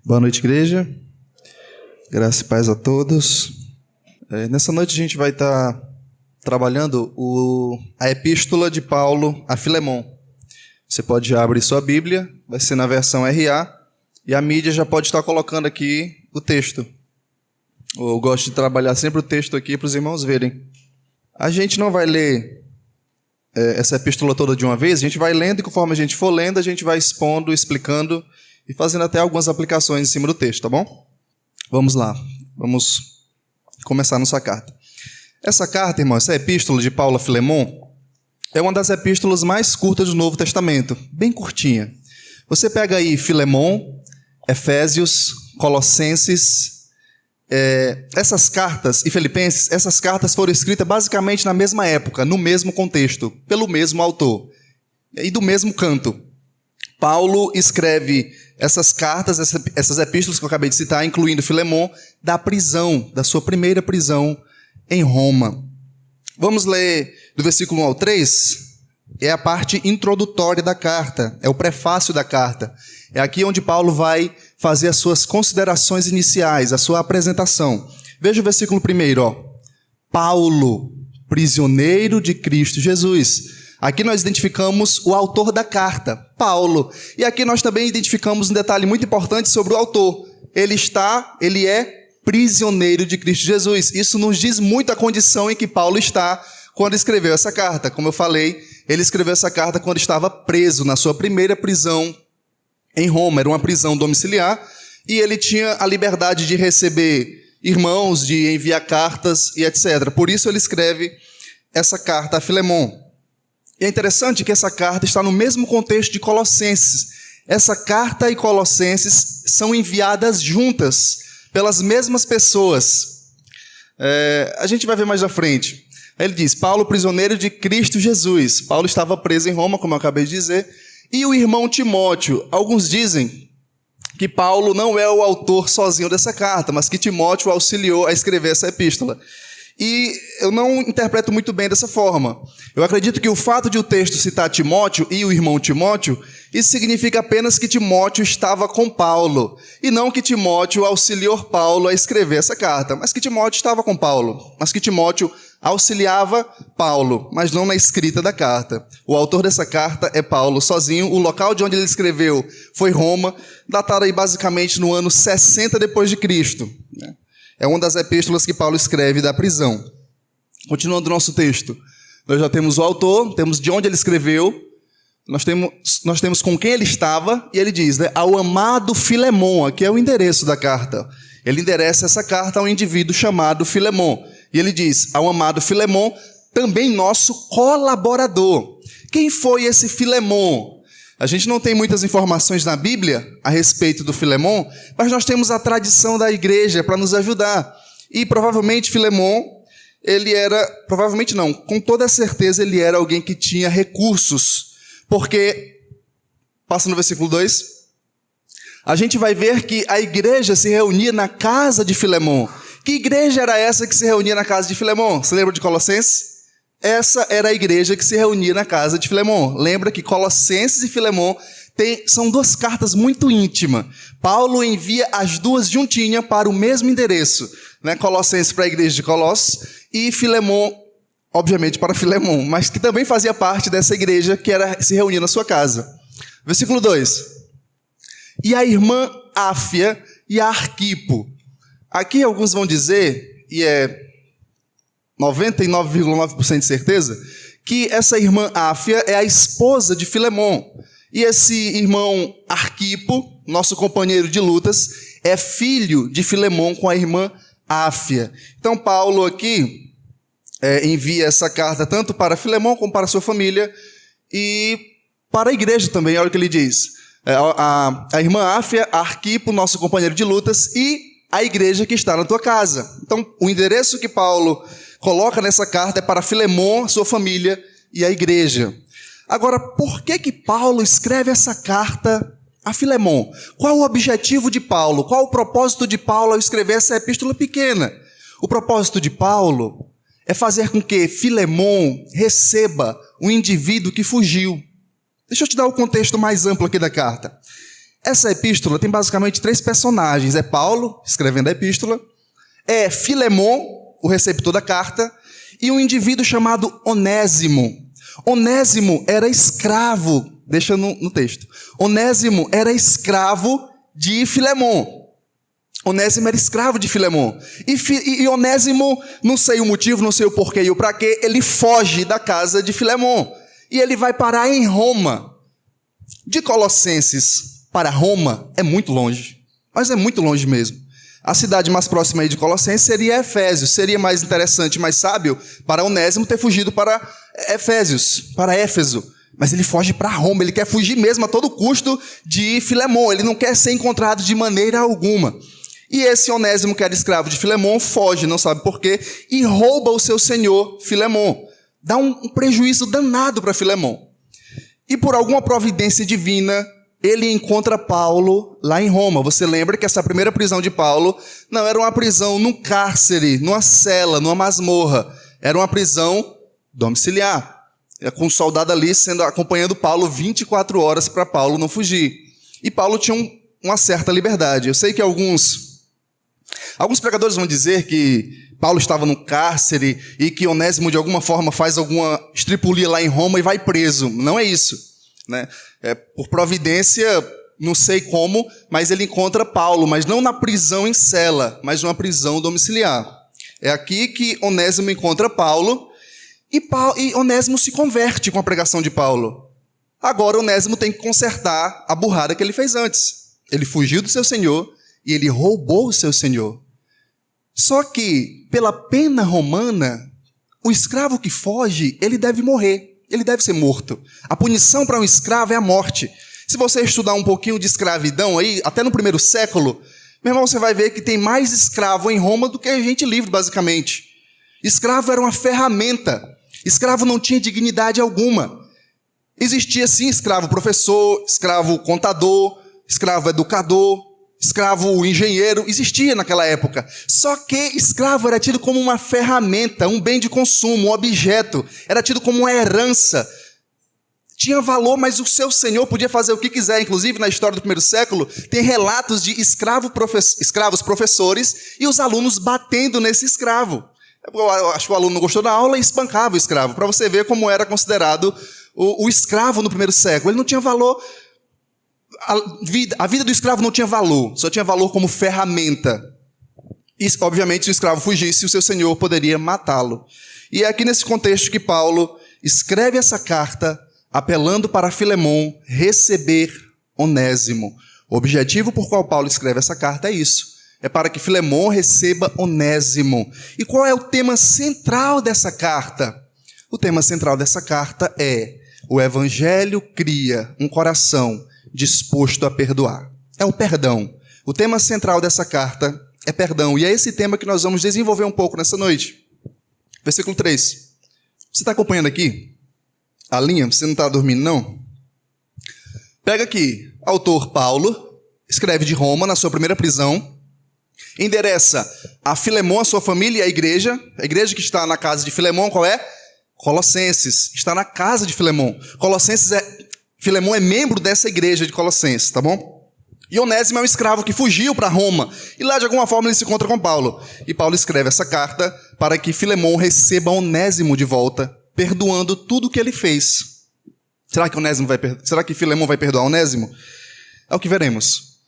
Boa noite, igreja. Graça e paz a todos. Nessa noite a gente vai estar trabalhando a epístola de Paulo a Filemon. Você pode já abrir sua Bíblia, vai ser na versão RA, e a mídia já pode estar colocando aqui o texto. Eu gosto de trabalhar sempre o texto aqui para os irmãos verem. A gente não vai ler essa epístola toda de uma vez, a gente vai lendo e conforme a gente for lendo, a gente vai expondo, explicando e fazendo até algumas aplicações em cima do texto, tá bom? Vamos lá, vamos começar nossa carta. Essa carta, irmão, essa epístola de Paulo a Filemon, é uma das epístolas mais curtas do Novo Testamento, bem curtinha. Você pega aí Filemon, Efésios, Colossenses, essas cartas, e Filipenses, essas cartas foram escritas basicamente na mesma época, no mesmo contexto, pelo mesmo autor e do mesmo canto. Paulo escreve essas cartas, essas epístolas que eu acabei de citar, incluindo Filemon, da prisão, da sua primeira prisão em Roma. Vamos ler do versículo 1 ao 3, é a parte introdutória da carta, é o prefácio da carta. É aqui onde Paulo vai fazer as suas considerações iniciais, a sua apresentação. Veja o versículo 1, ó. Paulo, prisioneiro de Cristo Jesus. Aqui nós identificamos o autor da carta, Paulo. E aqui nós também identificamos um detalhe muito importante sobre o autor. Ele é prisioneiro de Cristo Jesus. Isso nos diz muito a condição em que Paulo está quando escreveu essa carta. Como eu falei, ele escreveu essa carta quando estava preso na sua primeira prisão em Roma. Era uma prisão domiciliar e ele tinha a liberdade de receber irmãos, de enviar cartas e etc. Por isso ele escreve essa carta a Filemon. E é interessante que essa carta está no mesmo contexto de Colossenses. Essa carta e Colossenses são enviadas juntas pelas mesmas pessoas. A gente vai ver mais à frente. Aí ele diz, Paulo, prisioneiro de Cristo Jesus. Paulo estava preso em Roma, como eu acabei de dizer. E o irmão Timóteo. Alguns dizem que Paulo não é o autor sozinho dessa carta, mas que Timóteo auxiliou a escrever essa epístola. E eu não interpreto muito bem dessa forma. Eu acredito que o fato de o texto citar Timóteo e o irmão Timóteo, isso significa apenas que Timóteo estava com Paulo, e não que Timóteo auxiliou Paulo a escrever essa carta, mas que Timóteo estava com Paulo, mas que Timóteo auxiliava Paulo, mas não na escrita da carta. O autor dessa carta é Paulo sozinho, o local de onde ele escreveu foi Roma, datado aí basicamente no ano 60 depois de Cristo, né? É uma das epístolas que Paulo escreve da prisão. Continuando o nosso texto. Nós já temos o autor, temos de onde ele escreveu, nós temos com quem ele estava, e ele diz, né, ao amado Filemon, aqui é o endereço da carta. Ele endereça essa carta a um indivíduo chamado Filemon. E ele diz, ao amado Filemon, também nosso colaborador. Quem foi esse Filemon? A gente não tem muitas informações na Bíblia a respeito do Filemon, mas nós temos a tradição da igreja para nos ajudar. E provavelmente Filemon, provavelmente não, com toda certeza ele era alguém que tinha recursos. Porque, passa no versículo 2, a gente vai ver que a igreja se reunia na casa de Filemon. Que igreja era essa que se reunia na casa de Filemon? Você lembra de Colossenses? Essa era a igreja que se reunia na casa de Filemon. Lembra que Colossenses e Filemon são duas cartas muito íntimas. Paulo envia as duas juntinhas para o mesmo endereço, né? Colossenses para a igreja de Colossos e Filemon, obviamente, para Filemon, mas que também fazia parte dessa igreja que se reunia na sua casa. Versículo 2. E a irmã Áfia e a Arquipo. Aqui alguns vão dizer, e é 99,9% de certeza, que essa irmã Áfia é a esposa de Filemon. E esse irmão Arquipo, nosso companheiro de lutas, é filho de Filemon com a irmã Áfia. Então Paulo aqui envia essa carta tanto para Filemon como para sua família e para a igreja também, olha o que ele diz. A irmã Áfia, Arquipo, nosso companheiro de lutas, e a igreja que está na tua casa. Então o endereço que Paulo coloca nessa carta é para Filemon, sua família e a igreja. Agora, por que Paulo escreve essa carta a Filemon? Qual o objetivo de Paulo? Qual o propósito de Paulo ao escrever essa epístola pequena? O propósito de Paulo é fazer com que Filemon receba um indivíduo que fugiu. Deixa eu te dar o contexto mais amplo aqui da carta. Essa epístola tem basicamente 3 personagens. É Paulo, escrevendo a epístola, é Filemon, o receptor da carta, e um indivíduo chamado Onésimo. Onésimo era escravo, deixa no texto. Onésimo era escravo de Filemon. Onésimo era escravo de Filemon. E Onésimo, não sei o motivo, não sei o porquê e o pra quê, ele foge da casa de Filemon. E ele vai parar em Roma. De Colossenses para Roma é muito longe, mas é muito longe mesmo. A cidade mais próxima aí de Colossenses seria Efésios. Seria mais interessante, mais sábio para Onésimo ter fugido para Efésios, para Éfeso. Mas ele foge para Roma, ele quer fugir mesmo a todo custo de Filemon. Ele não quer ser encontrado de maneira alguma. E esse Onésimo, que era escravo de Filemon, foge, não sabe por quê, e rouba o seu senhor Filemon. Dá um prejuízo danado para Filemon. E por alguma providência divina, ele encontra Paulo lá em Roma. Você lembra que essa primeira prisão de Paulo não era uma prisão num cárcere, numa cela, numa masmorra. Era uma prisão domiciliar. Com um soldado ali acompanhando Paulo 24 horas para Paulo não fugir. E Paulo tinha uma certa liberdade. Eu sei que alguns pregadores vão dizer que Paulo estava no cárcere e que Onésimo de alguma forma faz alguma estripulia lá em Roma e vai preso. Não é isso, né? Por providência, não sei como, mas ele encontra Paulo, mas não na prisão em cela, mas numa prisão domiciliar. É aqui que Onésimo encontra Paulo e Onésimo se converte com a pregação de Paulo. Agora Onésimo tem que consertar a burrada que ele fez antes. Ele fugiu do seu senhor e ele roubou o seu senhor. Só que, pela pena romana, o escravo que foge, ele deve morrer. Ele deve ser morto. A punição para um escravo é a morte. Se você estudar um pouquinho de escravidão aí, até no 1º século, meu irmão, você vai ver que tem mais escravo em Roma do que gente livre, basicamente. Escravo era uma ferramenta. Escravo não tinha dignidade alguma. Existia, sim, escravo professor, escravo contador, escravo educador, escravo engenheiro, existia naquela época. Só que escravo era tido como uma ferramenta, um bem de consumo, um objeto. Era tido como uma herança. Tinha valor, mas o seu senhor podia fazer o que quiser. Inclusive, na história do 1º século, tem relatos de escravos professores e os alunos batendo nesse escravo. Eu acho que o aluno não gostou da aula e espancava o escravo, para você ver como era considerado o escravo no 1º século. Ele não tinha valor. A vida do escravo não tinha valor, só tinha valor como ferramenta. E, obviamente, se o escravo fugisse, o seu senhor poderia matá-lo. E é aqui nesse contexto que Paulo escreve essa carta, apelando para Filemon receber Onésimo. O objetivo por qual Paulo escreve essa carta é isso. É para que Filemon receba Onésimo. E qual é o tema central dessa carta? O tema central dessa carta é: o Evangelho cria um coração disposto a perdoar. É o perdão. O tema central dessa carta é perdão. E é esse tema que nós vamos desenvolver um pouco nessa noite. Versículo 3. Você está acompanhando aqui a linha? Você não está dormindo, não? Pega aqui. Autor Paulo, escreve de Roma, na sua primeira prisão, endereça a Filemon, a sua família e a igreja que está na casa de Filemon, qual é? Colossenses. Está na casa de Filemon. Filemon é membro dessa igreja de Colossenses, tá bom? E Onésimo é um escravo que fugiu para Roma. E lá, de alguma forma, ele se encontra com Paulo. E Paulo escreve essa carta para que Filemon receba Onésimo de volta, perdoando tudo o que ele fez. Será que Filemon vai perdoar Onésimo? É o que veremos.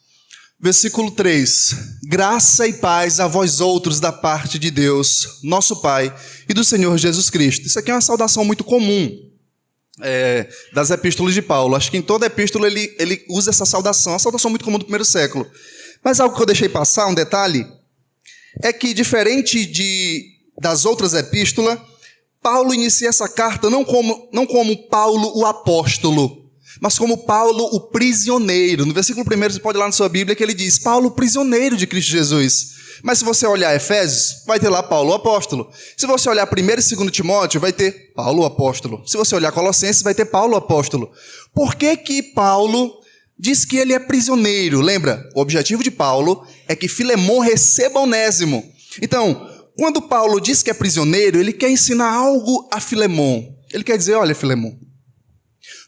Versículo 3. Graça e paz a vós outros da parte de Deus, nosso Pai, e do Senhor Jesus Cristo. Isso aqui é uma saudação muito comum das epístolas de Paulo. Acho que em toda epístola ele usa essa saudação. É uma saudação muito comum do 1º século. Mas algo que eu deixei passar, um detalhe, é que diferente das outras epístolas, Paulo inicia essa carta não como Paulo o apóstolo, mas como Paulo o prisioneiro. No versículo 1, você pode ir lá na sua Bíblia, que ele diz: Paulo, prisioneiro de Cristo Jesus. Mas se você olhar Efésios, vai ter lá Paulo o apóstolo. Se você olhar 1 e 2 Timóteo, vai ter Paulo o apóstolo. Se você olhar Colossenses, vai ter Paulo o apóstolo. Por que Paulo diz que ele é prisioneiro? Lembra, o objetivo de Paulo é que Filemon receba Onésimo. Então, quando Paulo diz que é prisioneiro, ele quer ensinar algo a Filemon. Ele quer dizer: olha, Filemon,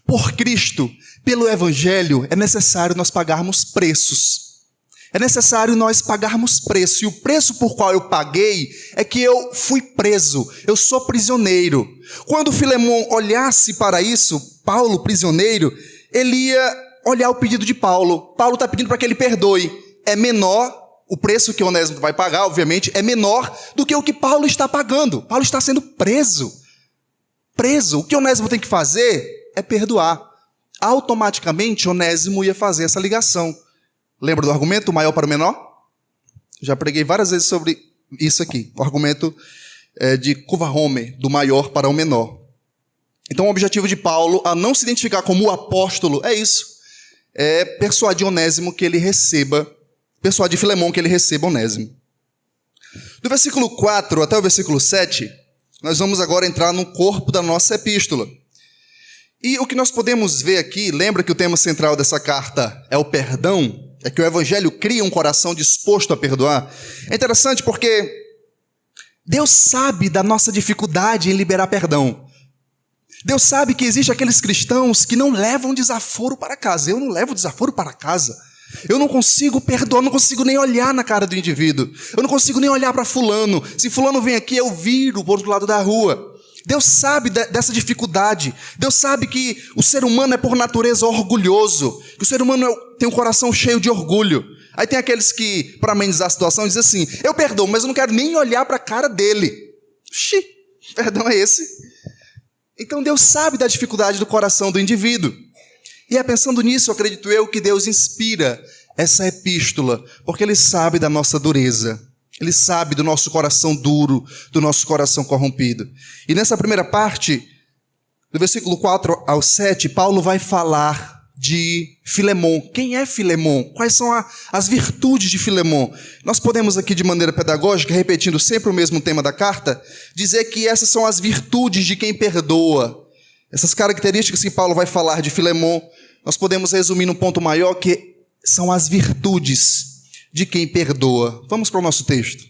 por Cristo, Pelo Evangelho é necessário nós pagarmos preços. É necessário nós pagarmos preço. E o preço por qual eu paguei é que eu fui preso. Eu sou prisioneiro. Quando Filemon olhasse para isso, Paulo, prisioneiro, ele ia olhar o pedido de Paulo. Paulo está pedindo para que ele perdoe. É menor, o preço que Onésimo vai pagar, obviamente, é menor do que o que Paulo está pagando. Paulo está sendo preso. Preso. O que Onésimo tem que fazer é perdoar. Automaticamente, Onésimo ia fazer essa ligação. Lembra do argumento, do maior para o menor? Já preguei várias vezes sobre isso aqui. O argumento de Kuva-Homer, do maior para o menor. Então, o objetivo de Paulo, a não se identificar como o apóstolo, é isso. É persuadir Onésimo que ele receba, persuadir Filemon que ele receba Onésimo. Do versículo 4 até o versículo 7, nós vamos agora entrar no corpo da nossa epístola. E o que nós podemos ver aqui, lembra que o tema central dessa carta é o perdão? É que o Evangelho cria um coração disposto a perdoar. É interessante porque Deus sabe da nossa dificuldade em liberar perdão. Deus sabe que existem aqueles cristãos que não levam desaforo para casa. Eu não levo desaforo para casa. Eu não consigo perdoar, não consigo nem olhar na cara do indivíduo. Eu não consigo nem olhar para fulano. Se fulano vem aqui, eu viro para o outro lado da rua. Deus sabe dessa dificuldade. Deus sabe que o ser humano é por natureza orgulhoso, que o ser humano tem um coração cheio de orgulho. Aí tem aqueles que, para amenizar a situação, dizem assim: eu perdoo, mas eu não quero nem olhar para a cara dele. Oxi, perdão é esse? Então Deus sabe da dificuldade do coração do indivíduo. E é pensando nisso, acredito eu, que Deus inspira essa epístola, porque Ele sabe da nossa dureza. Ele sabe do nosso coração duro, do nosso coração corrompido. E nessa primeira parte, do versículo 4 ao 7, Paulo vai falar de Filemon. Quem é Filemon? Quais são as virtudes de Filemon? Nós podemos aqui, de maneira pedagógica, repetindo sempre o mesmo tema da carta, dizer que essas são as virtudes de quem perdoa. Essas características que Paulo vai falar de Filemon, nós podemos resumir num ponto maior, que são as virtudes de quem perdoa. Vamos para o nosso texto.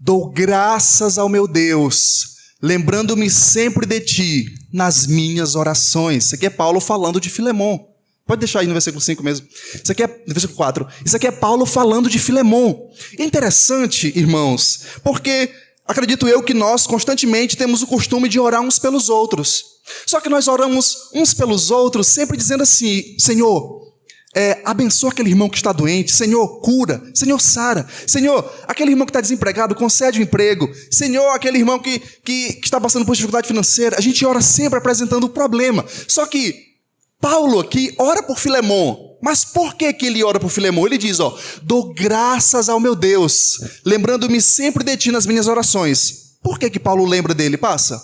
Dou graças ao meu Deus, lembrando-me sempre de ti nas minhas orações. Isso aqui é Paulo falando de Filemon. Pode deixar aí no versículo 5 mesmo. Isso aqui é no versículo 4. Isso aqui é Paulo falando de Filemon. É interessante, irmãos, porque acredito eu que nós constantemente temos o costume de orar uns pelos outros. Só que nós oramos uns pelos outros sempre dizendo assim: Senhor, abençoa aquele irmão que está doente. Senhor, cura. Senhor, sara. Senhor, aquele irmão que está desempregado, concede um emprego. Senhor, aquele irmão que está passando por dificuldade financeira. A gente ora sempre apresentando o problema. Só que Paulo aqui ora por Filemon. Mas por que ele ora por Filemon? Ele diz, dou graças ao meu Deus, lembrando-me sempre de ti nas minhas orações. Por que Paulo lembra dele? Passa.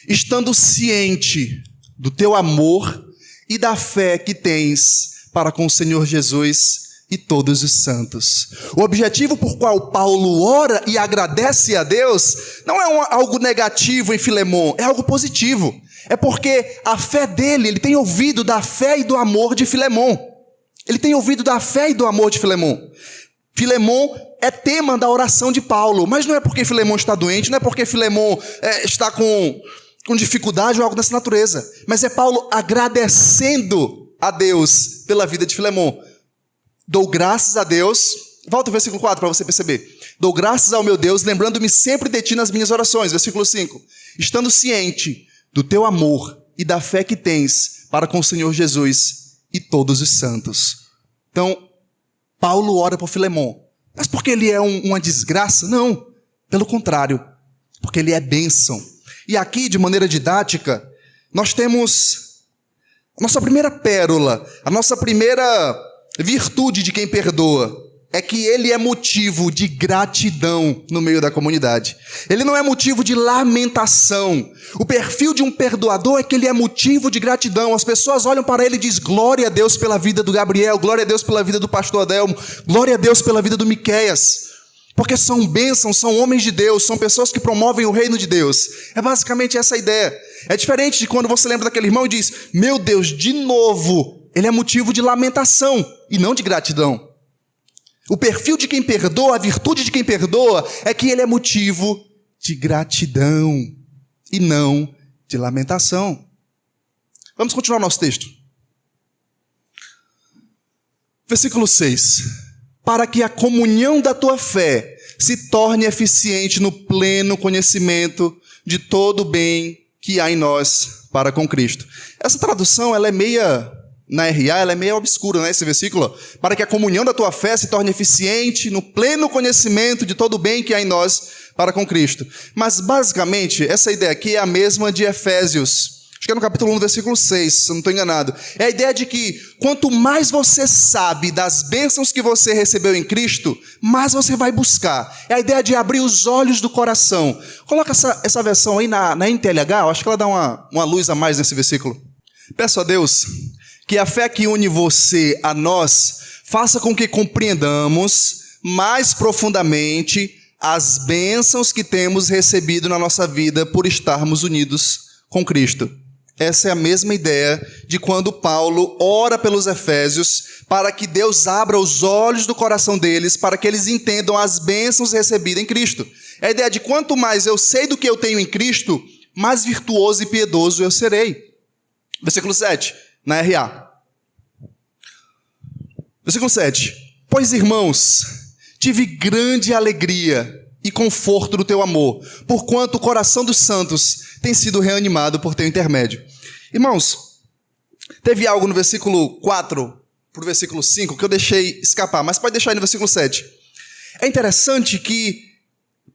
Estando ciente do teu amor e da fé que tens para com o Senhor Jesus e todos os santos. O objetivo por qual Paulo ora e agradece a Deus não é algo negativo em Filemon, é algo positivo. É porque a fé dele, ele tem ouvido da fé e do amor de Filemon. Ele tem ouvido da fé e do amor de Filemon. Filemon é tema da oração de Paulo, mas não é porque Filemon está doente, não é porque Filemon está com dificuldade ou algo dessa natureza, mas é Paulo agradecendo a Deus pela vida de Filemon. Dou graças a Deus, volta ao versículo 4 para você perceber. Dou graças ao meu Deus, lembrando-me sempre de ti nas minhas orações. Versículo 5. Estando ciente do teu amor e da fé que tens para com o Senhor Jesus e todos os santos. Então, Paulo ora por Filemon. Mas porque ele é uma desgraça? Não, pelo contrário, porque ele é bênção. E aqui, de maneira didática, nós temos a nossa primeira pérola, a nossa primeira virtude de quem perdoa, é que ele é motivo de gratidão no meio da comunidade. Ele não é motivo de lamentação. O perfil de um perdoador é que ele é motivo de gratidão. As pessoas olham para ele e dizem: glória a Deus pela vida do Gabriel, glória a Deus pela vida do pastor Adelmo, glória a Deus pela vida do Miqueias. Porque são bênçãos, são homens de Deus, são pessoas que promovem o reino de Deus. É basicamente essa a ideia. É diferente de quando você lembra daquele irmão e diz: meu Deus, de novo. Ele é motivo de lamentação e não de gratidão. O perfil de quem perdoa, a virtude de quem perdoa, é que ele é motivo de gratidão e não de lamentação. Vamos continuar nosso texto. Versículo 6. Para que a comunhão da tua fé se torne eficiente no pleno conhecimento de todo o bem que há em nós para com Cristo. Essa tradução, ela é meia, na RA, ela é meio obscura, né, esse versículo. Para que a comunhão da tua fé se torne eficiente no pleno conhecimento de todo o bem que há em nós para com Cristo. Mas, basicamente, essa ideia aqui é a mesma de Efésios. Acho que é no capítulo 1, versículo 6, se eu não estou enganado. É a ideia de que quanto mais você sabe das bênçãos que você recebeu em Cristo, mais você vai buscar. É a ideia de abrir os olhos do coração. Coloca essa versão aí na NTLH, eu acho que ela dá uma luz a mais nesse versículo. Peço a Deus que a fé que une você a nós faça com que compreendamos mais profundamente as bênçãos que temos recebido na nossa vida por estarmos unidos com Cristo. Essa é a mesma ideia de quando Paulo ora pelos Efésios para que Deus abra os olhos do coração deles para que eles entendam as bênçãos recebidas em Cristo. É a ideia de quanto mais eu sei do que eu tenho em Cristo, mais virtuoso e piedoso eu serei. Versículo 7, na RA. Versículo 7. Pois, irmãos, tive grande alegria e conforto do teu amor, porquanto o coração dos santos tem sido reanimado por teu intermédio. Irmãos, teve algo no versículo 4 para o versículo 5 que eu deixei escapar, mas pode deixar aí no versículo 7. É interessante que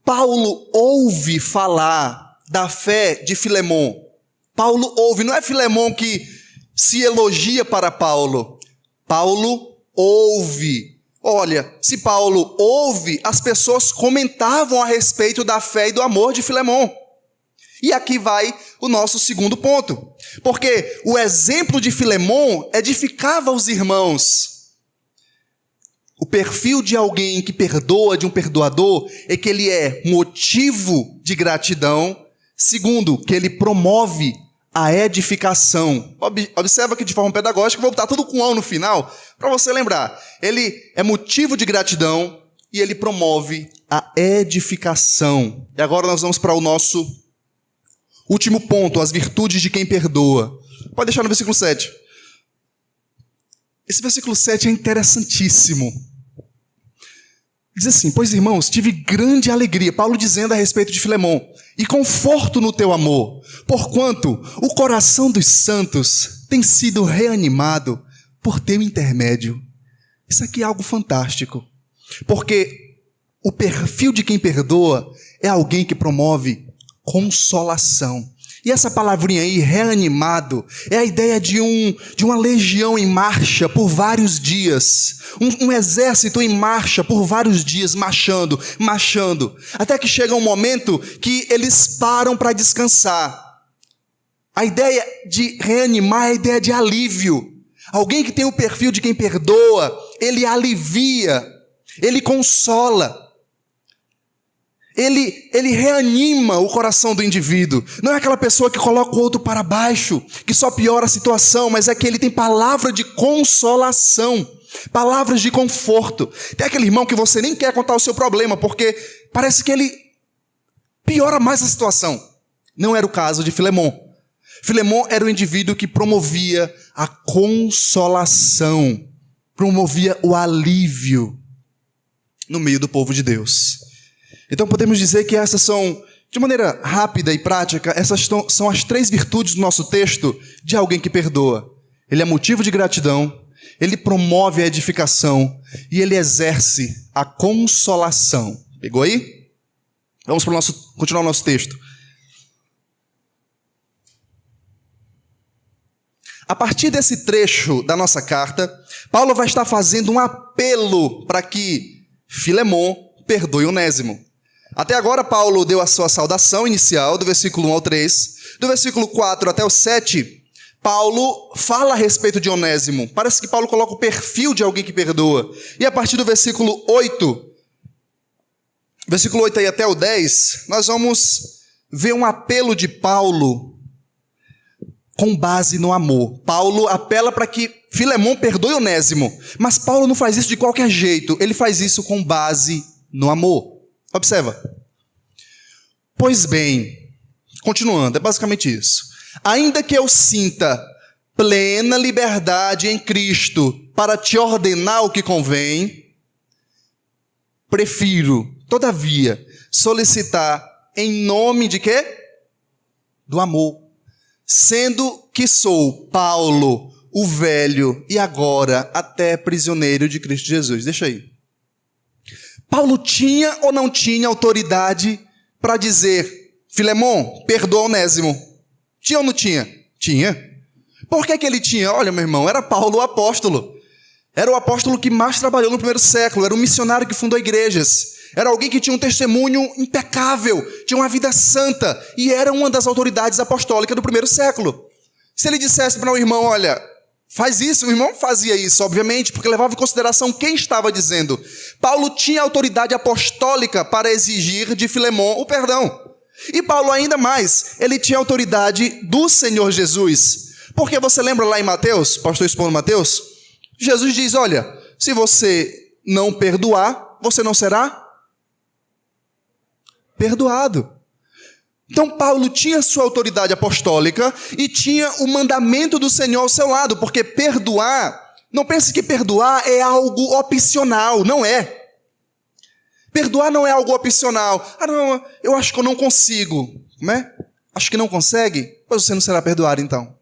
Paulo ouve falar da fé de Filemon. Paulo ouve, não é Filemon que se elogia para Paulo. Paulo ouve. Olha, se Paulo ouve, as pessoas comentavam a respeito da fé e do amor de Filemon. E aqui vai o nosso segundo ponto. Porque o exemplo de Filemon edificava os irmãos. O perfil de alguém que perdoa, de um perdoador, é que ele é motivo de gratidão. Segundo, que ele promove a edificação. Observa que de forma pedagógica, vou botar tudo com "ão" no final, para você lembrar. Ele é motivo de gratidão e ele promove a edificação. E agora nós vamos para o nosso último ponto, as virtudes de quem perdoa. Pode deixar no versículo 7. Esse versículo 7 é interessantíssimo. Diz assim: pois, irmãos, tive grande alegria, Paulo dizendo a respeito de Filemon, e conforto no teu amor, porquanto o coração dos santos tem sido reanimado por teu intermédio. Isso aqui é algo fantástico, porque o perfil de quem perdoa é alguém que promove consolação. E essa palavrinha aí, reanimado, é a ideia de uma legião em marcha por vários dias. Um exército em marcha por vários dias, marchando, até que chega um momento que eles param para descansar. A ideia de reanimar é a ideia de alívio. Alguém que tem o perfil de quem perdoa, ele alivia, ele consola. Ele reanima o coração do indivíduo. Não é aquela pessoa que coloca o outro para baixo, que só piora a situação, mas é que ele tem palavra de consolação, palavras de conforto. Tem aquele irmão que você nem quer contar o seu problema, porque parece que ele piora mais a situação. Não era o caso de Filemon. Filemon era o indivíduo que promovia a consolação, promovia o alívio no meio do povo de Deus. Então podemos dizer que essas são, de maneira rápida e prática, essas são as 3 virtudes do nosso texto de alguém que perdoa. Ele é motivo de gratidão, ele promove a edificação e ele exerce a consolação. Pegou aí? Vamos para continuar o nosso texto. A partir desse trecho da nossa carta, Paulo vai estar fazendo um apelo para que Filemon perdoe Onésimo. Até agora, Paulo deu a sua saudação inicial, do versículo 1 ao 3. Do versículo 4 até o 7, Paulo fala a respeito de Onésimo. Parece que Paulo coloca o perfil de alguém que perdoa. E a partir do versículo 8 aí até o 10, nós vamos ver um apelo de Paulo com base no amor. Paulo apela para que Filemon perdoe Onésimo. Mas Paulo não faz isso de qualquer jeito. Ele faz isso com base no amor. Observa. Pois bem, continuando, é basicamente isso. Ainda que eu sinta plena liberdade em Cristo para te ordenar o que convém, prefiro, todavia, solicitar em nome de quê? Do amor. Sendo que sou Paulo, o velho, e agora até prisioneiro de Cristo Jesus. Deixa aí. Paulo tinha ou não tinha autoridade para dizer, Filemon, perdoa Onésimo? Tinha ou não tinha? Tinha. Por que ele tinha? Olha, meu irmão, era Paulo o apóstolo. Era o apóstolo que mais trabalhou no primeiro século, era um missionário que fundou igrejas. Era alguém que tinha um testemunho impecável, tinha uma vida santa, e era uma das autoridades apostólicas do primeiro século. Se ele dissesse para um irmão, olha, faz isso, o irmão fazia isso, obviamente, porque levava em consideração quem estava dizendo. Paulo tinha autoridade apostólica para exigir de Filemon o perdão. E Paulo ainda mais, ele tinha autoridade do Senhor Jesus. Porque você lembra lá em Mateus, pastor expondo Mateus? Jesus diz, olha, se você não perdoar, você não será perdoado. Então Paulo tinha sua autoridade apostólica e tinha o mandamento do Senhor ao seu lado, porque perdoar, não pense que perdoar é algo opcional, não é. Perdoar não é algo opcional. Ah não, eu acho que eu não consigo, né? Acho que não consegue? Pois você não será perdoado então.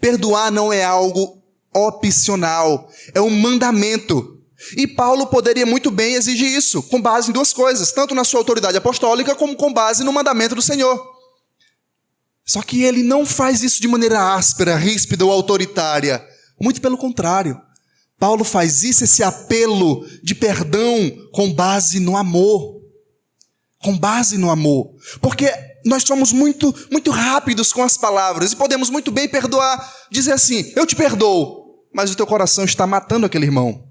Perdoar não é algo opcional, é um mandamento. E Paulo poderia muito bem exigir isso, com base em duas coisas, tanto na sua autoridade apostólica, como com base no mandamento do Senhor. Só que ele não faz isso de maneira áspera, ríspida ou autoritária. Muito pelo contrário. Paulo faz isso, esse apelo de perdão, com base no amor. Com base no amor. Porque nós somos muito rápidos com as palavras e podemos muito bem perdoar, dizer assim, eu te perdoo, mas o teu coração está matando aquele irmão.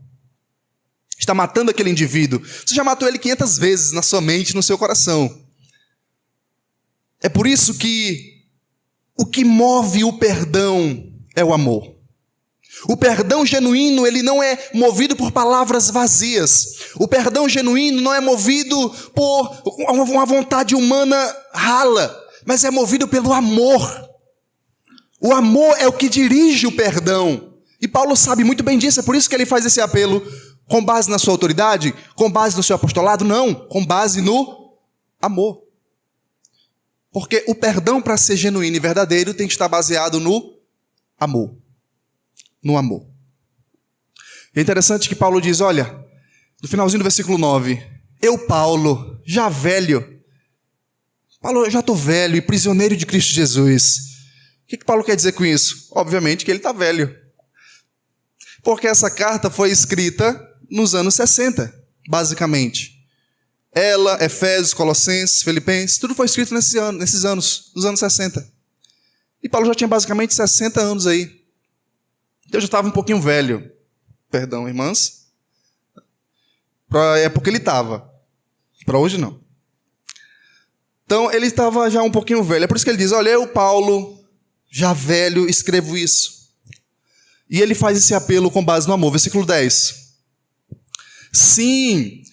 Está matando aquele indivíduo. Você já matou ele 500 vezes na sua mente, no seu coração. É por isso que o que move o perdão é o amor. O perdão genuíno, ele não é movido por palavras vazias. O perdão genuíno não é movido por uma vontade humana rala, mas é movido pelo amor. O amor é o que dirige o perdão. E Paulo sabe muito bem disso, é por isso que ele faz esse apelo. Com base na sua autoridade? Com base no seu apostolado? Não, com base no amor. Porque o perdão, para ser genuíno e verdadeiro, tem que estar baseado no amor. No amor. É interessante que Paulo diz, olha, no finalzinho do versículo 9, eu, Paulo, já velho, Paulo, eu já estou velho e prisioneiro de Cristo Jesus. O que Paulo quer dizer com isso? Obviamente que ele está velho. Porque essa carta foi escrita nos anos 60, basicamente. Ela, Efésios, Colossenses, Filipenses, tudo foi escrito nesses anos, nos anos 60. E Paulo já tinha basicamente 60 anos aí. Então já estava um pouquinho velho. Perdão, irmãs. Para a época ele estava. Para hoje não. Então ele estava já um pouquinho velho. É por isso que ele diz, olha, eu, Paulo, já velho, escrevo isso. E ele faz esse apelo com base no amor. Versículo 10. Sim,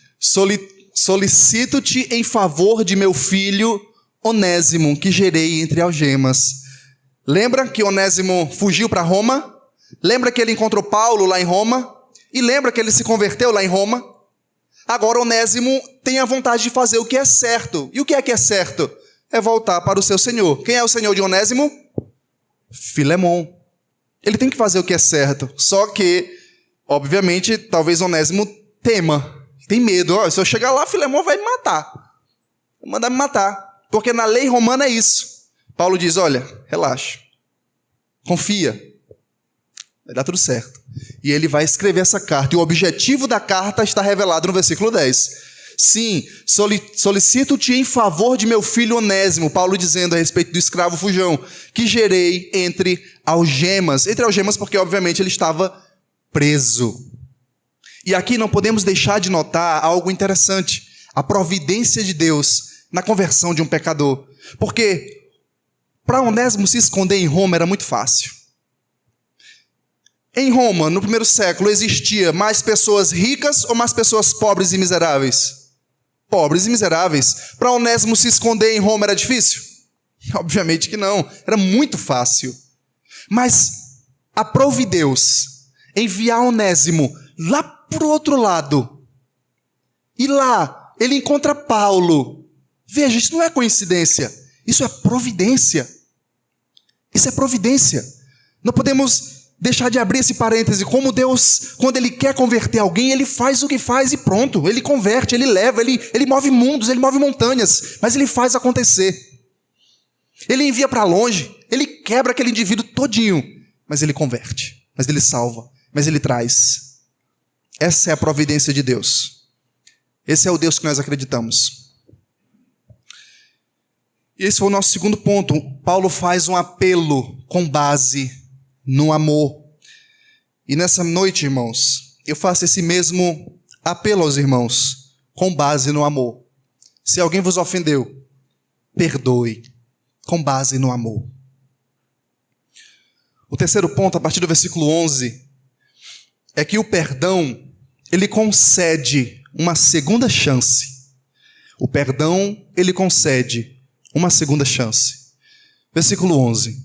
solicito-te em favor de meu filho Onésimo, que gerei entre algemas. Lembra que Onésimo fugiu para Roma? Lembra que ele encontrou Paulo lá em Roma? E lembra que ele se converteu lá em Roma? Agora Onésimo tem a vontade de fazer o que é certo. E o que é certo? É voltar para o seu senhor. Quem é o senhor de Onésimo? Filemon. Ele tem que fazer o que é certo. Só que, obviamente, talvez Onésimo tema, tem medo. Se eu chegar lá, Filemon vai me matar. Vai mandar me matar. Porque na lei romana é isso. Paulo diz, olha, relaxa. Confia. Vai dar tudo certo. E ele vai escrever essa carta. E o objetivo da carta está revelado no versículo 10. Sim, solicito-te em favor de meu filho Onésimo. Paulo dizendo a respeito do escravo fujão, que gerei entre algemas. Entre algemas porque, obviamente, ele estava preso. E aqui não podemos deixar de notar algo interessante. A providência de Deus na conversão de um pecador. Porque para Onésimo se esconder em Roma era muito fácil. Em Roma, no primeiro século, existia mais pessoas ricas ou mais pessoas pobres e miseráveis? Pobres e miseráveis. Para Onésimo se esconder em Roma era difícil? Obviamente que não. Era muito fácil. Mas aprove Deus enviar Onésimo lá para o outro lado. E lá ele encontra Paulo. Veja, isso não é coincidência. Isso é providência. Isso é providência. Não podemos deixar de abrir esse parêntese. Como Deus, quando Ele quer converter alguém, Ele faz o que faz e pronto. Ele converte, Ele leva, Ele move mundos, Ele move montanhas. Mas Ele faz acontecer. Ele envia para longe, Ele quebra aquele indivíduo todinho. Mas Ele converte, mas Ele salva, mas Ele traz. Essa é a providência de Deus. Esse é o Deus que nós acreditamos. E esse foi o nosso segundo ponto. Paulo faz um apelo com base no amor. E nessa noite, irmãos, eu faço esse mesmo apelo aos irmãos, com base no amor. Se alguém vos ofendeu, perdoe, com base no amor. O terceiro ponto, a partir do versículo 11, é que o perdão, ele concede uma segunda chance. O perdão, ele concede uma segunda chance. Versículo 11.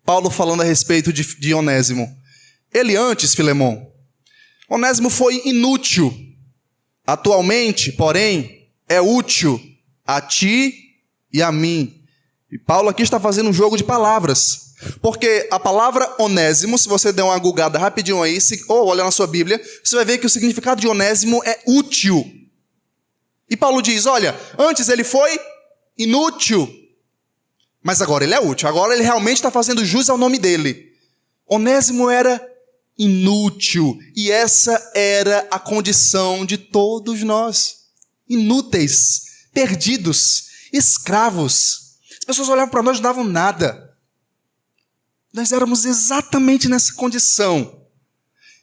Paulo falando a respeito de Onésimo. Ele antes, Filemão, Onésimo foi inútil. Atualmente, porém, é útil a ti e a mim. E Paulo aqui está fazendo um jogo de palavras. Porque a palavra Onésimo, se você der uma googada rapidinho aí, ou olha na sua Bíblia, você vai ver que o significado de Onésimo é útil. E Paulo diz, olha, antes ele foi inútil, mas agora ele é útil. Agora ele realmente está fazendo jus ao nome dele. Onésimo era inútil. E essa era a condição de todos nós. Inúteis, perdidos, escravos. As pessoas olhavam para nós e não davam nada. Nós éramos exatamente nessa condição.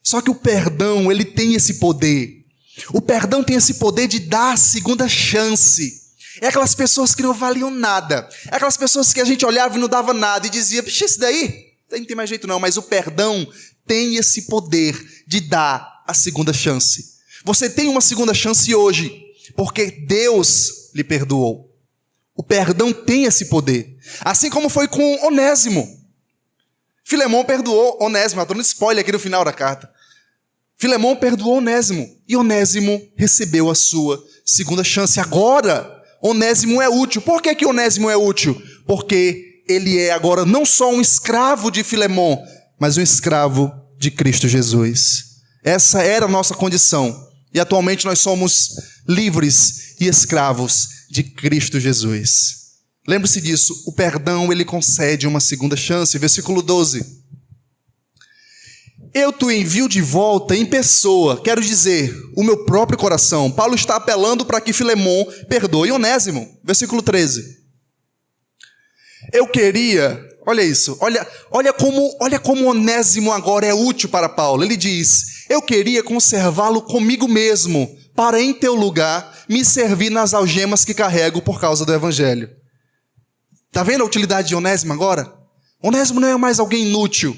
Só que o perdão, ele tem esse poder. O perdão tem esse poder de dar a segunda chance. É aquelas pessoas que não valiam nada. É aquelas pessoas que a gente olhava e não dava nada e dizia, puxa, esse daí não tem mais jeito não. Mas o perdão tem esse poder de dar a segunda chance. Você tem uma segunda chance hoje, porque Deus lhe perdoou. O perdão tem esse poder. Assim como foi com Onésimo. Filemão perdoou Onésimo. Estou dando spoiler aqui no final da carta. Filemão perdoou Onésimo. E Onésimo recebeu a sua segunda chance. Agora, Onésimo é útil. Por que Onésimo é útil? Porque ele é agora não só um escravo de Filemão, mas um escravo de Cristo Jesus. Essa era a nossa condição. E atualmente nós somos livres e escravos de Cristo Jesus. Lembre-se disso, o perdão ele concede uma segunda chance. Versículo 12. Eu te envio de volta em pessoa, quero dizer, o meu próprio coração. Paulo está apelando para que Filemão perdoe Onésimo. Versículo 13. Eu queria, olha isso, olha como Onésimo agora é útil para Paulo. Ele diz, eu queria conservá-lo comigo mesmo, para em teu lugar me servir nas algemas que carrego por causa do evangelho. Está vendo a utilidade de Onésimo agora? Onésimo não é mais alguém inútil.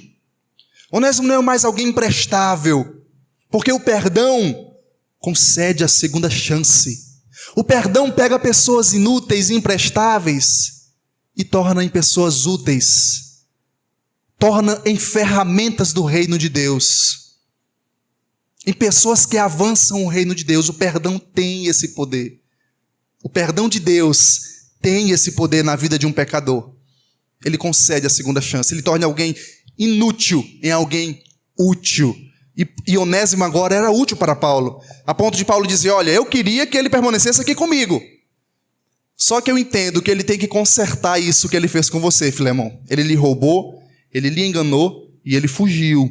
Onésimo não é mais alguém imprestável, porque o perdão concede a segunda chance. O perdão pega pessoas inúteis e imprestáveis e torna em pessoas úteis, torna em ferramentas do reino de Deus, em pessoas que avançam o reino de Deus. O perdão tem esse poder. O perdão de Deus tem esse poder na vida de um pecador. Ele concede a segunda chance, ele torna alguém inútil em alguém útil. E Onésimo agora era útil para Paulo, a ponto de Paulo dizer, olha, eu queria que ele permanecesse aqui comigo. Só que eu entendo que ele tem que consertar isso que ele fez com você, Filemão. Ele lhe roubou, ele lhe enganou e ele fugiu.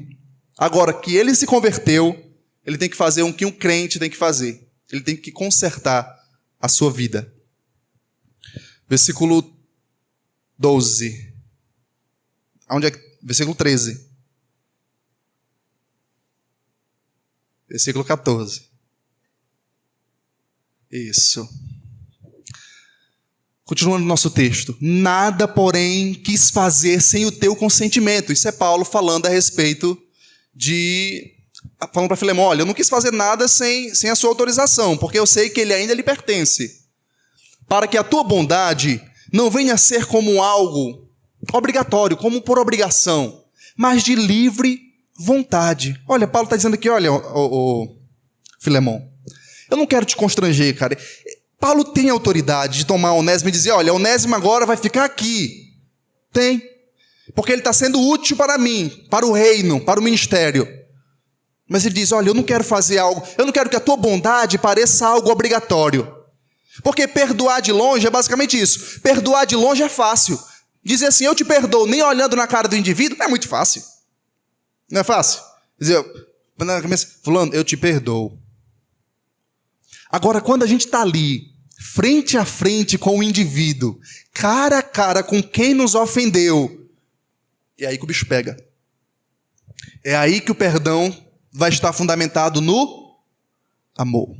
Agora que ele se converteu, ele tem que fazer o que um crente tem que fazer. Ele tem que consertar a sua vida. Versículo 12. Onde é que... Versículo 13. Versículo 14. Isso. Continuando no nosso texto. Nada, porém, quis fazer sem o teu consentimento. Isso é Paulo falando a respeito de... Falando para Filemão, olha, eu não quis fazer nada sem a sua autorização, porque eu sei que ele ainda lhe pertence. Para que a tua bondade não venha a ser como algo obrigatório, como por obrigação, mas de livre vontade. Olha, Paulo está dizendo aqui, olha, ô Filemon, eu não quero te constranger, cara. Paulo tem autoridade de tomar Onésimo e dizer, olha, Onésimo agora vai ficar aqui. Tem. Porque ele está sendo útil para mim, para o reino, para o ministério. Mas ele diz, olha, eu não quero fazer algo, eu não quero que a tua bondade pareça algo obrigatório. Porque perdoar de longe é basicamente isso. Perdoar de longe é fácil. Dizer assim, eu te perdoo, nem olhando na cara do indivíduo, não é muito fácil. Não é fácil? Dizer, na cabeça, fulano, eu te perdoo. Agora, quando a gente está ali, frente a frente com o indivíduo, cara a cara com quem nos ofendeu, é aí que o bicho pega. É aí que o perdão vai estar fundamentado no amor.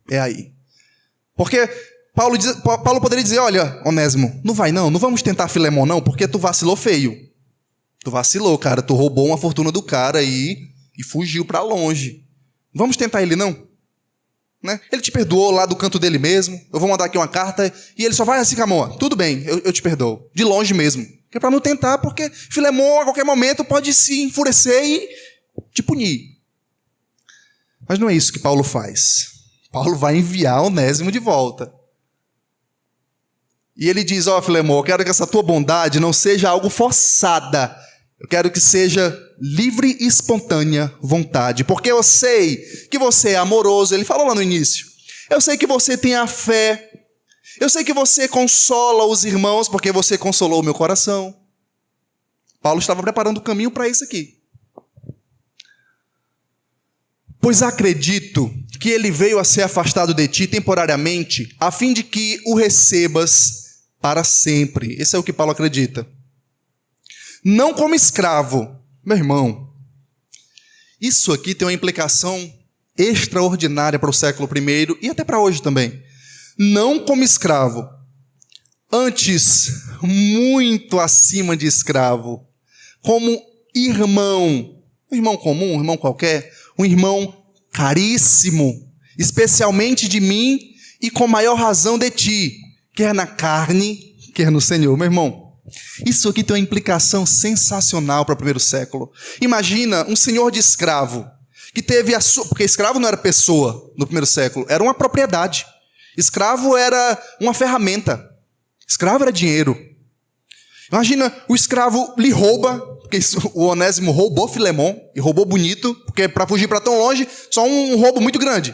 É aí. Porque Paulo poderia dizer, olha, Onésimo, não vai não vamos tentar Filemon não, porque tu vacilou feio. Tu vacilou, cara, tu roubou uma fortuna do cara aí e fugiu para longe. Vamos tentar ele não? Né? Ele te perdoou lá do canto dele mesmo, eu vou mandar aqui uma carta e ele só vai assim com a mão, tudo bem, eu te perdoo, de longe mesmo. Que é para não tentar, porque Filemon a qualquer momento pode se enfurecer e te punir. Mas não é isso que Paulo faz. Paulo vai enviar Onésimo de volta. E ele diz, Filemon, eu quero que essa tua bondade não seja algo forçada. Eu quero que seja livre e espontânea vontade. Porque eu sei que você é amoroso. Ele falou lá no início. Eu sei que você tem a fé. Eu sei que você consola os irmãos, porque você consolou o meu coração. Paulo estava preparando o caminho para isso aqui. Pois acredito que ele veio a ser afastado de ti temporariamente, a fim de que o recebas para sempre. Esse é o que Paulo acredita. Não como escravo. Meu irmão, isso aqui tem uma implicação extraordinária para o século I e até para hoje também. Não como escravo, antes, muito acima de escravo, como irmão. Um irmão comum, um irmão qualquer, um irmão caríssimo, especialmente de mim e com maior razão de ti, quer na carne, quer no Senhor. Meu irmão, isso aqui tem uma implicação sensacional para o primeiro século. Imagina um senhor de escravo, que teve a sua... Porque escravo não era pessoa no primeiro século, era uma propriedade. Escravo era uma ferramenta. Escravo era dinheiro. Imagina, o escravo lhe rouba, porque o Onésimo roubou Filemon, e roubou bonito, porque para fugir para tão longe, só um roubo muito grande.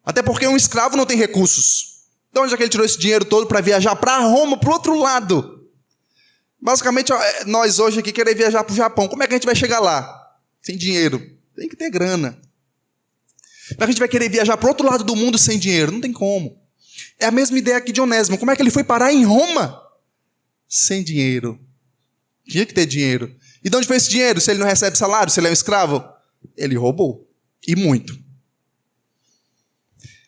Até porque um escravo não tem recursos. Então onde é que ele tirou esse dinheiro todo para viajar para Roma, para o outro lado? Basicamente, nós hoje aqui queremos viajar para o Japão. Como é que a gente vai chegar lá? Sem dinheiro. Tem que ter grana. Como é que a gente vai querer viajar para o outro lado do mundo sem dinheiro? Não tem como. É a mesma ideia aqui de Onésimo. Como é que ele foi parar em Roma? Sem dinheiro. Tinha que ter dinheiro. E de onde foi esse dinheiro? Se ele não recebe salário, se ele é um escravo? Ele roubou. E muito.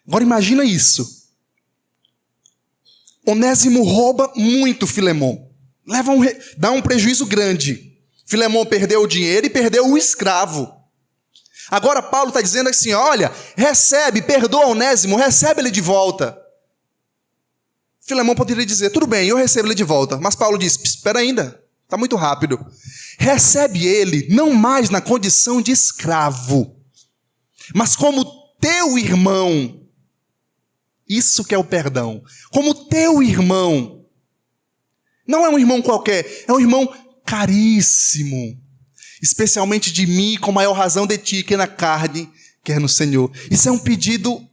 Agora imagina isso. Onésimo rouba muito Filemon. Dá um prejuízo grande. Filemon perdeu o dinheiro e perdeu o escravo. Agora Paulo está dizendo assim, olha, recebe, perdoa Onésimo, recebe ele de volta. Filemon poderia dizer, tudo bem, eu recebo ele de volta. Mas Paulo diz, espera ainda, está muito rápido. Recebe ele, não mais na condição de escravo, mas como teu irmão. Isso que é o perdão. Como teu irmão. Não é um irmão qualquer, é um irmão caríssimo. Especialmente de mim, com maior razão de ti, quer na carne, quer no Senhor. Isso é um pedido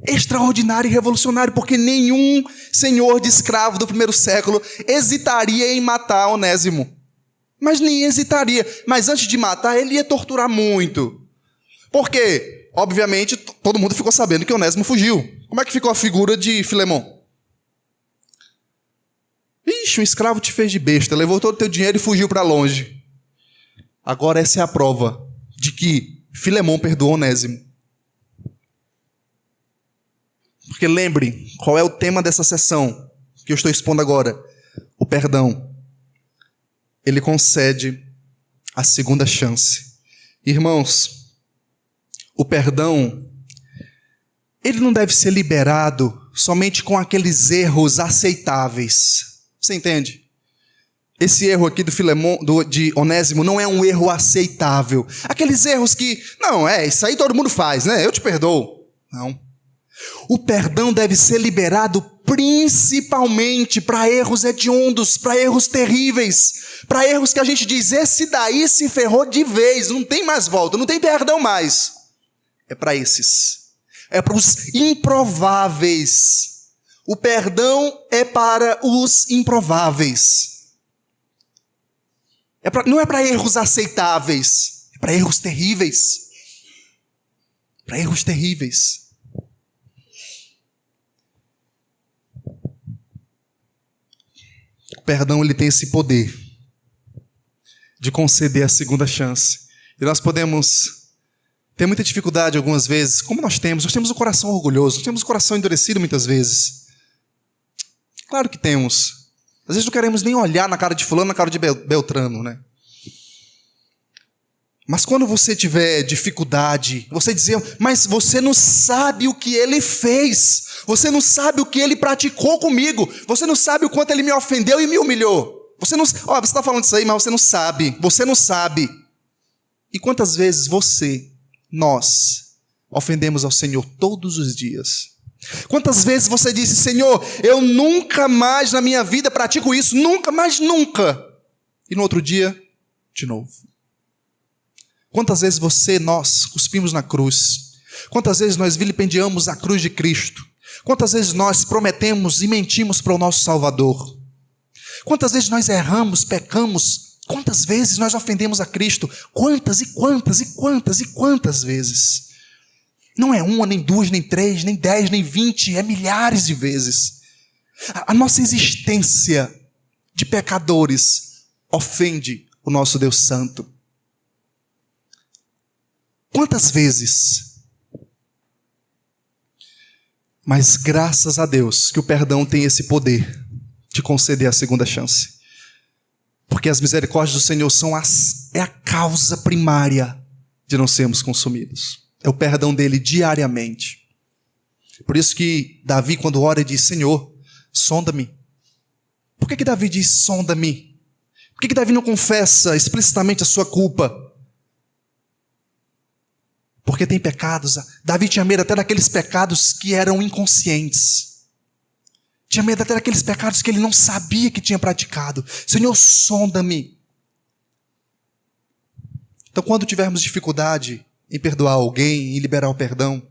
extraordinário e revolucionário, porque nenhum senhor de escravo do primeiro século hesitaria em matar Onésimo. Mas nem hesitaria. Mas antes de matar, ele ia torturar muito. Por quê? Obviamente, todo mundo ficou sabendo que Onésimo fugiu. Como é que ficou a figura de Filemon? Ixi, um escravo te fez de besta, levou todo o teu dinheiro e fugiu para longe. Agora essa é a prova de que Filemon perdoou Onésimo. Porque lembre, qual é o tema dessa sessão que eu estou expondo agora? O perdão. Ele concede a segunda chance. Irmãos, o perdão, ele não deve ser liberado somente com aqueles erros aceitáveis. Você entende? esse erro aqui do Filemon, de Onésimo, não é um erro aceitável. Aqueles erros que, não, isso aí todo mundo faz, né? Eu te perdoo. Não. O perdão deve ser liberado principalmente para erros hediondos, para erros terríveis, para erros que a gente diz, esse daí se ferrou de vez, não tem mais volta, não tem perdão mais. É para esses. É para os improváveis. O perdão é para os improváveis. Não é para erros aceitáveis, é para erros terríveis. Para erros terríveis. O perdão, ele tem esse poder de conceder a segunda chance. E nós podemos ter muita dificuldade algumas vezes, como nós temos um coração orgulhoso, nós temos um coração endurecido muitas vezes. Claro que temos. Às vezes não queremos nem olhar na cara de fulano, na cara de Beltrano, né? Mas quando você tiver dificuldade, você dizer, mas você não sabe o que ele fez, você não sabe o que ele praticou comigo, você não sabe o quanto ele me ofendeu e me humilhou. Você está falando isso aí, mas você não sabe. E quantas vezes nós, ofendemos ao Senhor todos os dias? Quantas vezes você disse, Senhor, eu nunca mais na minha vida pratico isso, nunca mais nunca. E no outro dia, de novo. Quantas vezes nós cuspimos na cruz? Quantas vezes nós vilipendiamos a cruz de Cristo? Quantas vezes nós prometemos e mentimos para o nosso Salvador? Quantas vezes nós erramos, pecamos? Quantas vezes nós ofendemos a Cristo? Quantas e quantas e quantas e quantas vezes? Não é uma, nem duas, nem três, nem 10, nem 20, é milhares de vezes. A nossa existência de pecadores ofende o nosso Deus Santo. Quantas vezes? Mas graças a Deus que o perdão tem esse poder de conceder a segunda chance. Porque as misericórdias do Senhor é a causa primária de não sermos consumidos. É o perdão dele diariamente. Por isso que Davi, quando ora, diz, Senhor, sonda-me. Por que Davi diz, sonda-me? Por que Davi não confessa explicitamente a sua culpa? Porque tem pecados. Davi tinha medo até daqueles pecados que eram inconscientes. Tinha medo até daqueles pecados que ele não sabia que tinha praticado. Senhor, sonda-me. Então, quando tivermos dificuldade em perdoar alguém, em liberar o perdão,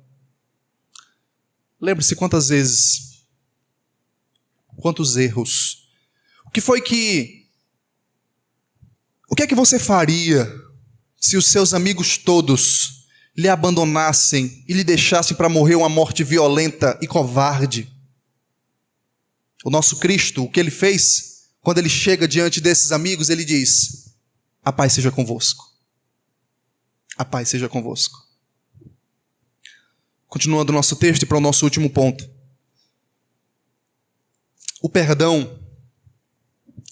lembre-se quantas vezes, quantos erros. O que é que você faria se os seus amigos todos lhe abandonassem e lhe deixassem para morrer uma morte violenta e covarde? O nosso Cristo, o que ele fez, quando ele chega diante desses amigos, ele diz, a paz seja convosco. A paz seja convosco. Continuando o nosso texto e para o nosso último ponto. O perdão,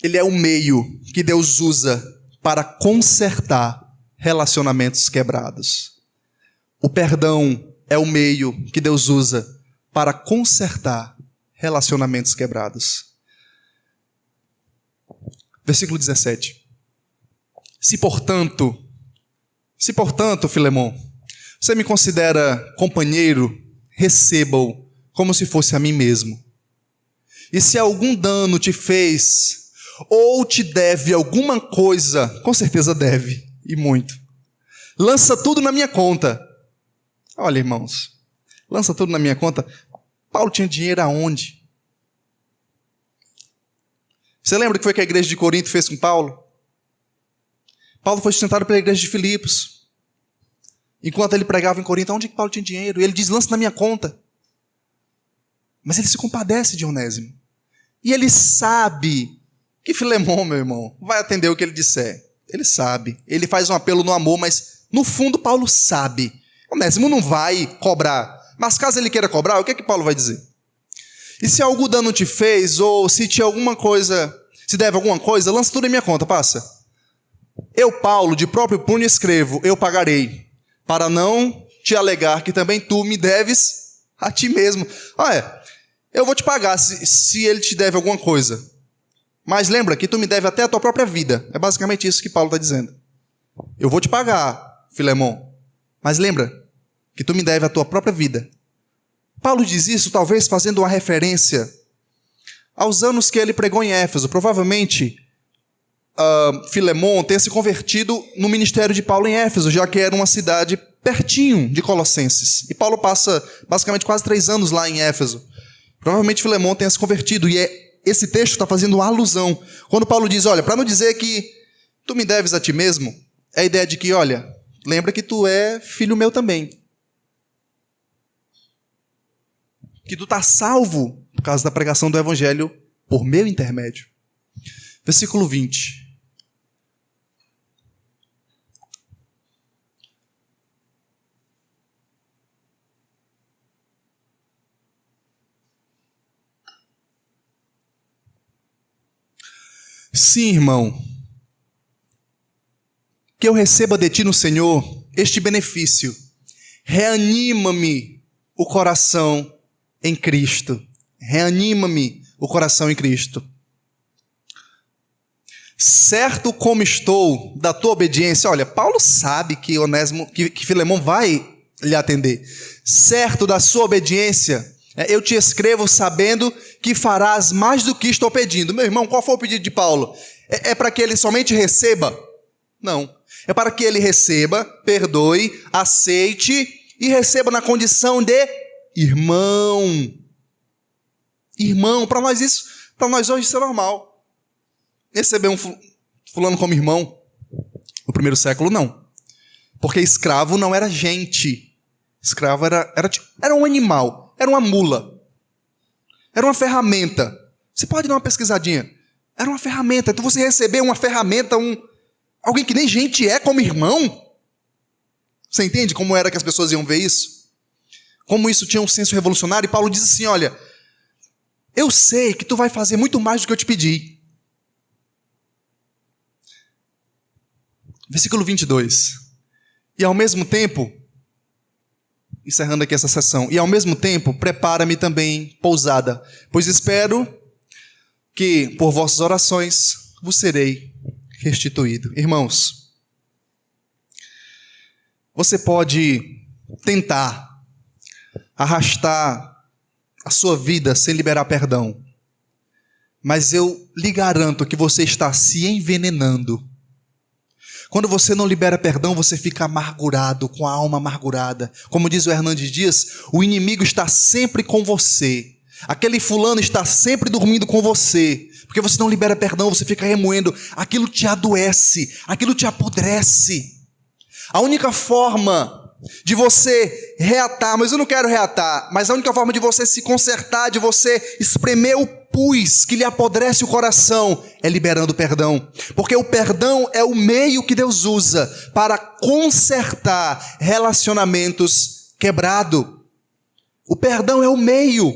ele é o meio que Deus usa para consertar relacionamentos quebrados. O perdão é o meio que Deus usa para consertar relacionamentos quebrados. Versículo 17. Se portanto, Filemon, você me considera companheiro, receba-o como se fosse a mim mesmo. E se algum dano te fez, ou te deve alguma coisa, com certeza deve, e muito, lança tudo na minha conta. Olha, irmãos, lança tudo na minha conta. Paulo tinha dinheiro aonde? Você lembra o que foi que a igreja de Corinto fez com Paulo? Paulo foi sustentado pela igreja de Filipos. Enquanto ele pregava em Corinto, onde que Paulo tinha dinheiro? E ele diz, lança na minha conta. Mas ele se compadece de Onésimo. E ele sabe que Filemon, meu irmão, vai atender o que ele disser. Ele sabe. Ele faz um apelo no amor, mas no fundo Paulo sabe. Onésimo não vai cobrar. Mas caso ele queira cobrar, o que é que Paulo vai dizer? E se algum dano te fez, ou se te alguma coisa, se deve alguma coisa, lança tudo em minha conta, passa. Eu, Paulo, de próprio punho escrevo, eu pagarei, para não te alegar que também tu me deves a ti mesmo. Eu vou te pagar se ele te deve alguma coisa. Mas lembra que tu me deve até a tua própria vida. É basicamente isso que Paulo está dizendo. Eu vou te pagar, Filemon, mas lembra que tu me deve a tua própria vida. Paulo diz isso talvez fazendo uma referência aos anos que ele pregou em Éfeso. Provavelmente, Filemon tenha se convertido no ministério de Paulo em Éfeso, já que era uma cidade pertinho de Colossenses. E Paulo passa basicamente quase 3 anos lá em Éfeso. Provavelmente Filemon tenha se convertido, e esse texto está fazendo uma alusão. Quando Paulo diz, olha, para não dizer que tu me deves a ti mesmo, é a ideia de que, olha, lembra que tu é filho meu também. Que tu está salvo por causa da pregação do evangelho por meu intermédio. Versículo 20. Sim, irmão, que eu receba de ti no Senhor este benefício. Reanima-me o coração em Cristo. Reanima-me o coração em Cristo. Certo como estou da tua obediência. Olha, Paulo sabe que Filemon vai lhe atender. Certo da sua obediência, eu te escrevo sabendo que farás mais do que estou pedindo. Meu irmão, qual foi o pedido de Paulo? É para que ele somente receba? Não. É para que ele receba, perdoe, aceite e receba na condição de irmão. Irmão, para nós hoje isso é normal. Receber um fulano como irmão, no primeiro século não. Porque escravo não era gente. Escravo era um animal, era uma mula. Era uma ferramenta. Você pode dar uma pesquisadinha. Era uma ferramenta. Então você receber uma ferramenta, alguém que nem gente é como irmão. Você entende como era que as pessoas iam ver isso? Como isso tinha um senso revolucionário. E Paulo diz assim, olha, eu sei que tu vai fazer muito mais do que eu te pedi. Versículo 22. E ao mesmo tempo, encerrando aqui essa sessão, e ao mesmo tempo, prepara-me também pousada, pois espero que por vossas orações vos serei restituído. Irmãos, você pode tentar arrastar a sua vida sem liberar perdão, mas eu lhe garanto que você está se envenenando. Quando você não libera perdão, você fica amargurado, com a alma amargurada. Como diz o Hernandes Dias, o inimigo está sempre com você. Aquele fulano está sempre dormindo com você. Porque você não libera perdão, você fica remoendo. Aquilo te adoece, aquilo te apodrece. A única forma de você reatar, mas eu não quero reatar, mas a única forma de você se consertar, de você espremer o pus que lhe apodrece o coração, é liberando perdão. Porque o perdão é o meio que Deus usa para consertar relacionamentos quebrados. O perdão é o meio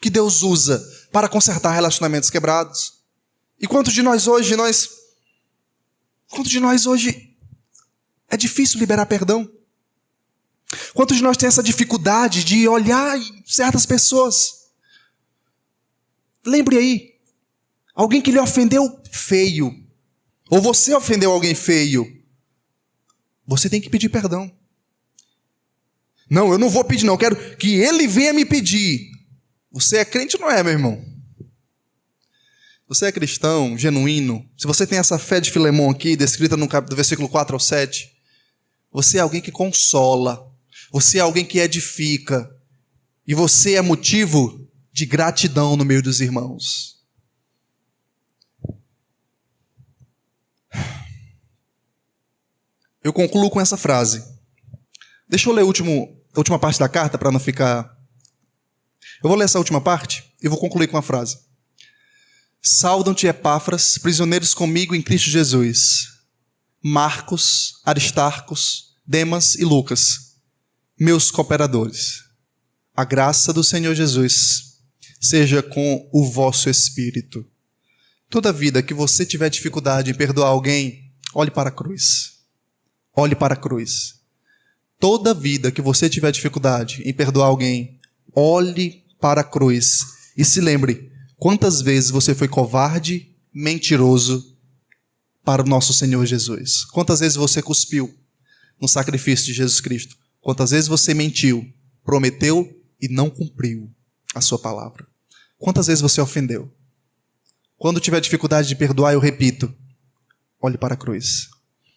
que Deus usa para consertar relacionamentos quebrados. E quantos de nós hoje é difícil liberar perdão? Quantos de nós tem essa dificuldade de olhar certas pessoas? Lembre aí, alguém que lhe ofendeu feio, ou você ofendeu alguém feio, você tem que pedir perdão. Não, eu não vou pedir não, eu quero que ele venha me pedir. Você é crente ou não é, meu irmão? Você é cristão, genuíno, se você tem essa fé de Filemon aqui, descrita no versículo 4 ao 7, você é alguém que consola, você é alguém que edifica, e você é motivo de gratidão no meio dos irmãos. Eu concluo com essa frase. Deixa eu ler a última parte da carta para não ficar... Eu vou ler essa última parte e vou concluir com uma frase. Saudam-te, Epáfras, prisioneiros comigo em Cristo Jesus. Marcos, Aristarcos, Demas e Lucas, meus cooperadores. A graça do Senhor Jesus seja com o vosso espírito. Toda vida que você tiver dificuldade em perdoar alguém, olhe para a cruz. Olhe para a cruz. Toda vida que você tiver dificuldade em perdoar alguém, olhe para a cruz. E se lembre, quantas vezes você foi covarde, mentiroso para o nosso Senhor Jesus? Quantas vezes você cuspiu no sacrifício de Jesus Cristo? Quantas vezes você mentiu, prometeu e não cumpriu a sua palavra? Quantas vezes você ofendeu? Quando tiver dificuldade de perdoar, eu repito, olhe para a cruz.